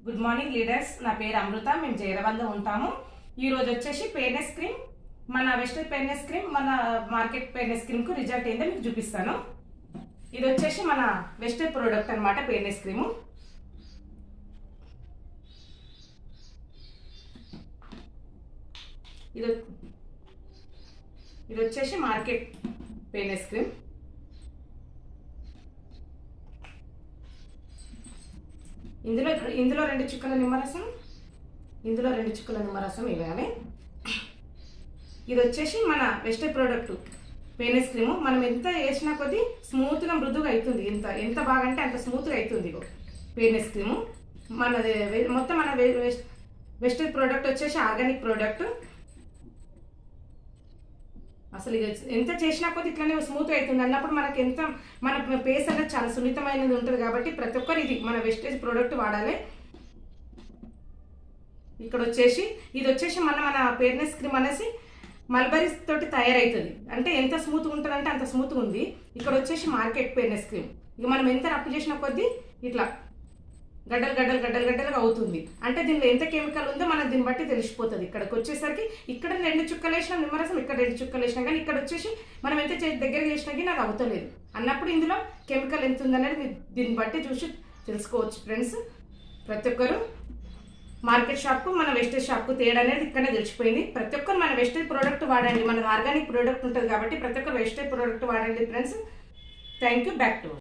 Good morning leaders. నా పేరు అమృత. మేము జైరాబాద్లో ఉంటాము. ఈ రోజు వచ్చేసి ఫెయిర్నెస్ క్రీమ్, మన వెస్టర్న్ ఫెయిర్నెస్ క్రీమ్, మన మార్కెట్ ఫెయిర్నెస్ క్రీమ్ కు రిజల్ట్ ఏందో మీకు చూపిస్తాను. ఇది వచ్చేసి మన వెస్టర్న్ ప్రోడక్ట్ అన్నమాట. ఫెయిర్నెస్ క్రీము ఇది వచ్చేసి మార్కెట్ ఫెయిర్నెస్ క్రీమ్. ఇందులో 2 చుక్కల నిమ్మరసం, ఇవ్వాలి. ఇది వచ్చేసి మన వెస్టర్న్ ప్రోడక్ట్ ఫెయిర్నెస్ క్రీమ్. మనం ఎంత వేసినా కొద్దీ స్మూత్గా మృదుగా అవుతుంది. ఎంత బాగా అంటే అంత స్మూత్గా అవుతుంది ఫెయిర్నెస్ క్రీము. మనది మొత్తం మన వెస్టర్న్ ప్రోడక్ట్ వచ్చేసి ఆర్గానిక్ ప్రోడక్ట్. అసలు ఎంత చేసినా కొద్ది ఇట్లానే స్మూత్ అవుతుంది అన్నప్పుడు మనకి మన ఫేస్ అనేది చాలా సున్నితమైనది ఉంటుంది. కాబట్టి ప్రతి ఒక్కరు ఇది మన వెస్టేజ్ ప్రోడక్ట్ వాడాలి. ఇది వచ్చేసి మన ఫెయిర్నెస్ క్రీమ్ అనేసి మల్బరీస్ తోటి తయారవుతుంది. అంటే ఎంత స్మూత్గా ఉంటుంది అంటే అంత స్మూత్గా ఉంది. ఇక్కడ వచ్చేసి మార్కెట్ ఫెయిర్నెస్ క్రీమ్. ఇక మనం ఎంత రప్పు చేసిన కొద్దీ ఇట్లా గడ్డలుగా అవుతుంది. అంటే దీనిలో ఎంత కెమికల్ ఉందో మనకు దీన్ని బట్టి తెలిసిపోతుంది. ఇక్కడికి వచ్చేసరికి ఇక్కడ 2 చుక్కలు వేసిన నిమ్మరసం, ఇక్కడ 2 చుక్కలు వేసినా కానీ ఇక్కడ వచ్చేసి మనం ఎంత దగ్గర చేసినా కానీ నాకు అవుతలేదు అన్నప్పుడు ఇందులో కెమికల్ ఎంత ఉందనేది మీరు దీన్ని బట్టి చూసి తెలుసుకోవచ్చు. ఫ్రెండ్స్, ప్రతి ఒక్కరు మార్కెట్ షాప్కు మన వెస్టేజ్ షాప్కు తేడా అనేది ఇక్కడనే తెలిసిపోయింది. ప్రతి ఒక్కరు మన వెస్టేజ్ ప్రోడక్ట్ వాడండి. మన ఆర్గానిక్ ప్రోడక్ట్ ఉంటుంది కాబట్టి ప్రతి ఒక్కరు వెస్టేజ్ ప్రోడక్ట్ వాడండి friends. Thank you. Back to